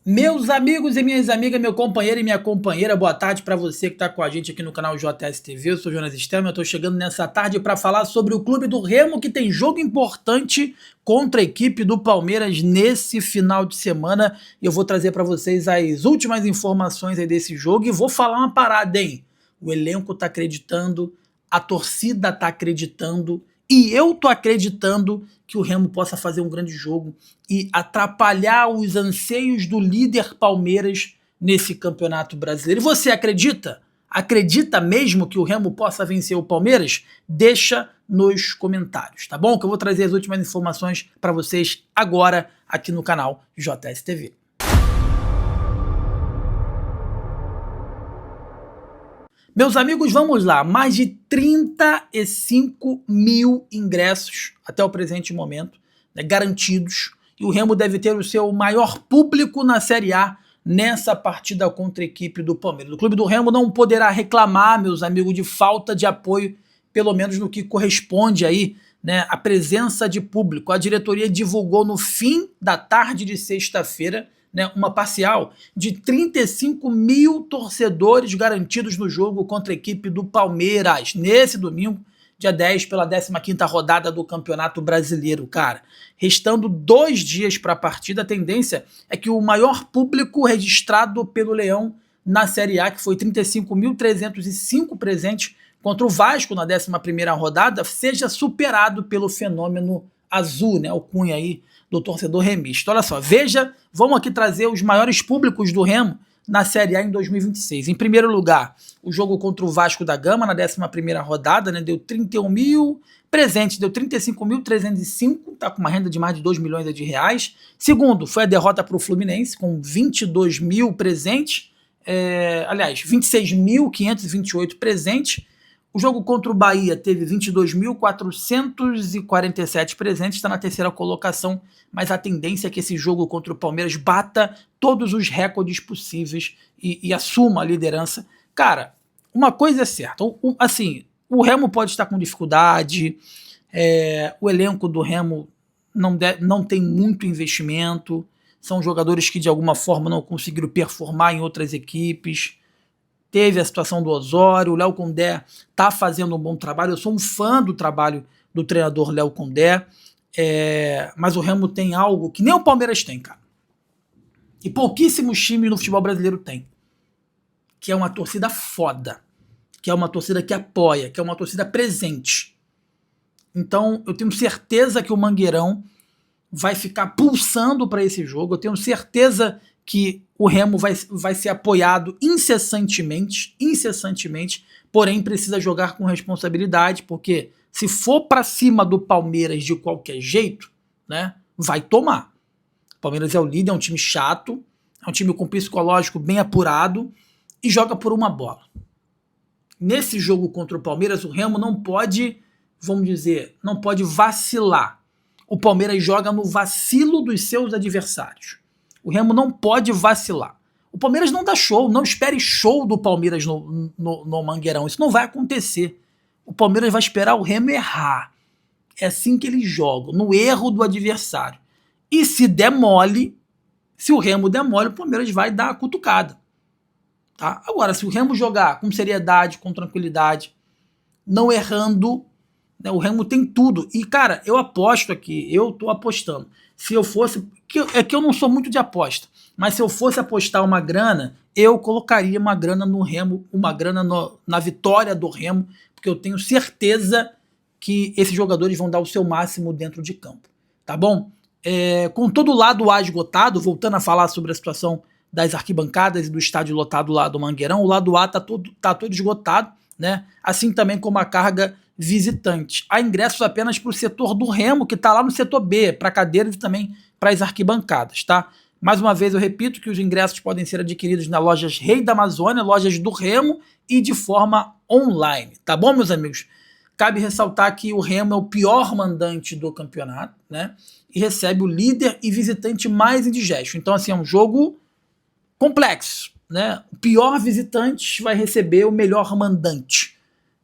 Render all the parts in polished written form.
Meus amigos e minhas amigas, meu companheiro e minha companheira, boa tarde para você que está com a gente aqui no canal JS TV. Eu sou Jonas Stelman, eu estou chegando nessa tarde para falar sobre o Clube do Remo, que tem jogo importante contra a equipe do Palmeiras nesse final de semana. E eu vou trazer para vocês as últimas informações aí desse jogo e vou falar uma parada, hein? O elenco está acreditando, a torcida está acreditando e eu tô acreditando que o Remo possa fazer um grande jogo e atrapalhar os anseios do líder Palmeiras nesse campeonato brasileiro. E você acredita? Acredita mesmo que o Remo possa vencer o Palmeiras? Deixa nos comentários, tá bom? Que eu vou trazer as últimas informações para vocês agora aqui no canal JS TV. Meus amigos, vamos lá. Mais de 35 mil ingressos até o presente momento, né, garantidos. E o Remo deve ter o seu maior público na Série A nessa partida contra a equipe do Palmeiras. O Clube do Remo não poderá reclamar, meus amigos, de falta de apoio, pelo menos no que corresponde aí, né, à presença de público. A diretoria divulgou no fim da tarde de sexta-feira, né, uma parcial de 35 mil torcedores garantidos no jogo contra a equipe do Palmeiras, nesse domingo, dia 10, pela 15ª rodada do Campeonato Brasileiro, cara. Restando 2 dias para a partida, a tendência é que o maior público registrado pelo Leão na Série A, que foi 35.305 presentes contra o Vasco na 11ª rodada, seja superado pelo fenômeno azul, né, o cunha aí do torcedor remista. Olha só, veja, vamos aqui trazer os maiores públicos do Remo na Série A em 2026. Em primeiro lugar, o jogo contra o Vasco da Gama na 11ª rodada, né, deu 31 mil presentes, deu 35.305, tá com uma renda de mais de 2 milhões de reais. Segundo, foi a derrota para o Fluminense, com 22 mil presentes, 26.528 presentes. O jogo contra o Bahia teve 22.447 presentes, está na 3ª colocação, mas a tendência é que esse jogo contra o Palmeiras bata todos os recordes possíveis e assuma a liderança. Cara, uma coisa é certa, o Remo pode estar com dificuldade, o elenco do Remo não tem muito investimento, são jogadores que de alguma forma não conseguiram performar em outras equipes. Teve a situação do Osório, o Léo Condé tá fazendo um bom trabalho, eu sou um fã do trabalho do treinador Léo Condé, mas o Remo tem algo que nem o Palmeiras tem, cara. E pouquíssimos times no futebol brasileiro tem. Que é uma torcida foda, que é uma torcida que apoia, que é uma torcida presente. Então eu tenho certeza que o Mangueirão vai ficar pulsando para esse jogo, eu tenho certeza que o Remo vai ser apoiado incessantemente, porém precisa jogar com responsabilidade, porque se for para cima do Palmeiras de qualquer jeito, né, vai tomar. O Palmeiras é o líder, é um time chato, é um time com psicológico bem apurado e joga por uma bola. Nesse jogo contra o Palmeiras, o Remo não pode, vamos dizer, não pode vacilar. O Palmeiras joga no vacilo dos seus adversários. O Remo não pode vacilar. O Palmeiras não dá show, não espere show do Palmeiras no Mangueirão. Isso não vai acontecer. O Palmeiras vai esperar o Remo errar. É assim que eles jogam, no erro do adversário. E se der mole, se o Remo der mole, o Palmeiras vai dar a cutucada. Tá? Agora, se o Remo jogar com seriedade, com tranquilidade, não errando, né, o Remo tem tudo. E, cara, eu aposto aqui, eu tô apostando. Se eu fosse... É que eu não sou muito de aposta, mas se eu fosse apostar uma grana, eu colocaria uma grana no Remo, uma grana na vitória do Remo, porque eu tenho certeza que esses jogadores vão dar o seu máximo dentro de campo, tá bom? Com todo o lado A esgotado, voltando a falar sobre a situação das arquibancadas e do estádio lotado lá do Mangueirão, o lado A tá todo esgotado, né? Assim também como a carga visitante. Há ingressos apenas para o setor do Remo, que está lá no setor B, para cadeiras e também para as arquibancadas, tá? Mais uma vez eu repito que os ingressos podem ser adquiridos nas lojas Rei da Amazônia, lojas do Remo e de forma online, tá bom, meus amigos? Cabe ressaltar que o Remo é o pior mandante do campeonato, né? E recebe o líder e visitante mais indigesto. Então, assim, é um jogo complexo, né? O pior visitante vai receber o melhor mandante.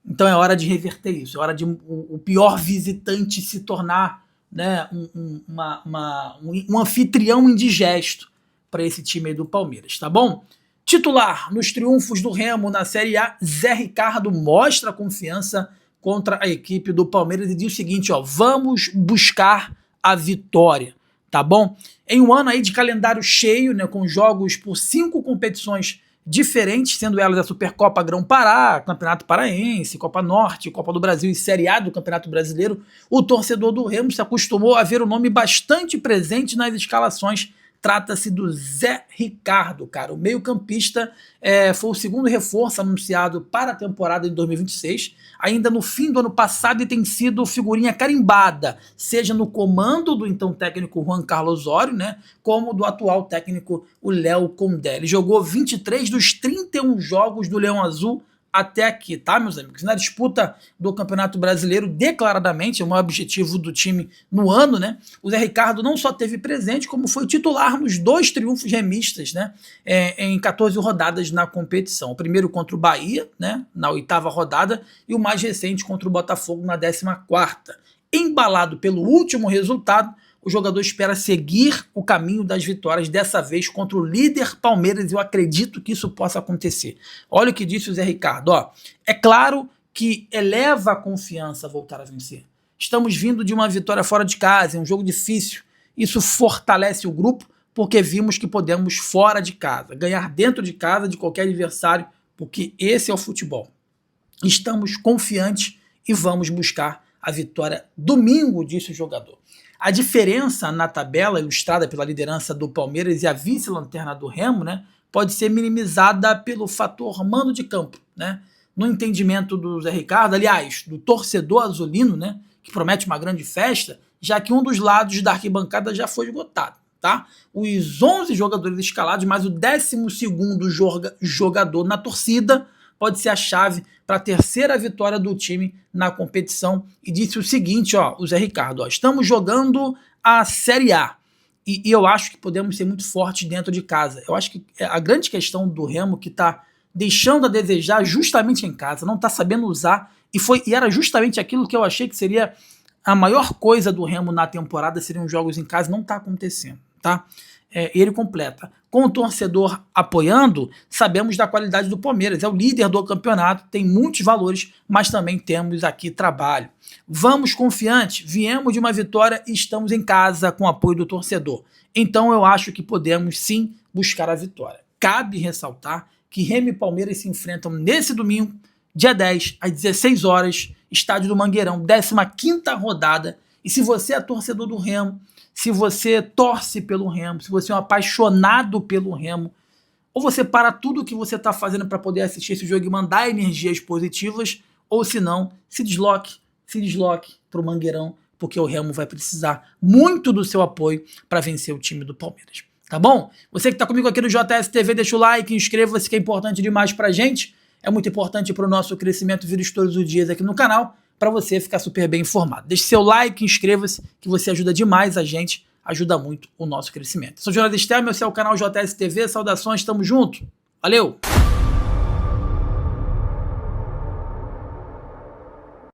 Então é hora de reverter isso, é hora de o pior visitante se tornar, né, um anfitrião indigesto para esse time aí do Palmeiras, tá bom? Titular nos triunfos do Remo na Série A, Zé Ricardo mostra confiança contra a equipe do Palmeiras e diz o seguinte, ó, vamos buscar a vitória, tá bom? Em um ano aí de calendário cheio, né, com jogos por 5 competições diferentes, sendo elas a Supercopa Grão-Pará, Campeonato Paraense, Copa Norte, Copa do Brasil e Série A do Campeonato Brasileiro, o torcedor do Remo se acostumou a ver o nome bastante presente nas escalações. Trata-se do Zé Ricardo, cara. O meio-campista foi o segundo reforço anunciado para a temporada de 2026, ainda no fim do ano passado, e tem sido figurinha carimbada, seja no comando do então técnico Juan Carlos Osório, né, como do atual técnico o Léo Condé. Ele jogou 23 dos 31 jogos do Leão Azul até aqui, tá, meus amigos? Na disputa do Campeonato Brasileiro, declaradamente, é o maior objetivo do time no ano, né? O Zé Ricardo não só teve presente, como foi titular nos 2 triunfos remistas, né? Em 14 rodadas na competição. O primeiro contra o Bahia, né? Na 8ª rodada, e o mais recente contra o Botafogo na 14ª. Embalado pelo último resultado, o jogador espera seguir o caminho das vitórias, dessa vez contra o líder Palmeiras, e eu acredito que isso possa acontecer. Olha o que disse o Zé Ricardo, ó, é claro que eleva a confiança voltar a vencer. Estamos vindo de uma vitória fora de casa, é um jogo difícil, isso fortalece o grupo, porque vimos que podemos fora de casa, ganhar dentro de casa de qualquer adversário, porque esse é o futebol. Estamos confiantes e vamos buscar a vitória domingo, disse o jogador. A diferença na tabela, ilustrada pela liderança do Palmeiras e a vice-lanterna do Remo, né, pode ser minimizada pelo fator mando de campo, né? No entendimento do Zé Ricardo, aliás, do torcedor azulino, né, que promete uma grande festa, já que um dos lados da arquibancada já foi esgotado, tá? Os 11 jogadores escalados, mais o 12º jogador na torcida, pode ser a chave para a terceira vitória do time na competição. E disse o seguinte, ó, o Zé Ricardo, ó, estamos jogando a Série A e eu acho que podemos ser muito fortes dentro de casa. Eu acho que a grande questão do Remo que está deixando a desejar justamente em casa, não está sabendo usar, e era justamente aquilo que eu achei que seria a maior coisa do Remo na temporada, seriam jogos em casa, não está acontecendo, tá? Ele completa. Com o torcedor apoiando, sabemos da qualidade do Palmeiras. É o líder do campeonato, tem muitos valores, mas também temos aqui trabalho. Vamos confiantes, viemos de uma vitória e estamos em casa com o apoio do torcedor. Então eu acho que podemos sim buscar a vitória. Cabe ressaltar que Remo e Palmeiras se enfrentam nesse domingo, dia 10, às 16 horas, estádio do Mangueirão, 15ª rodada. E se você é torcedor do Remo, se você torce pelo Remo, se você é um apaixonado pelo Remo, ou você para tudo o que você está fazendo para poder assistir esse jogo e mandar energias positivas, ou se não, se desloque para o Mangueirão, porque o Remo vai precisar muito do seu apoio para vencer o time do Palmeiras. Tá bom? Você que está comigo aqui no JS TV, deixa o like, inscreva-se, que é importante demais para a gente, é muito importante para o nosso crescimento, vídeos todos os dias aqui no canal, para você ficar super bem informado. Deixe seu like, inscreva-se, que você ajuda demais a gente, ajuda muito o nosso crescimento. Sou o Jonas Stelmer, esse é o canal JS TV, saudações, tamo junto, valeu!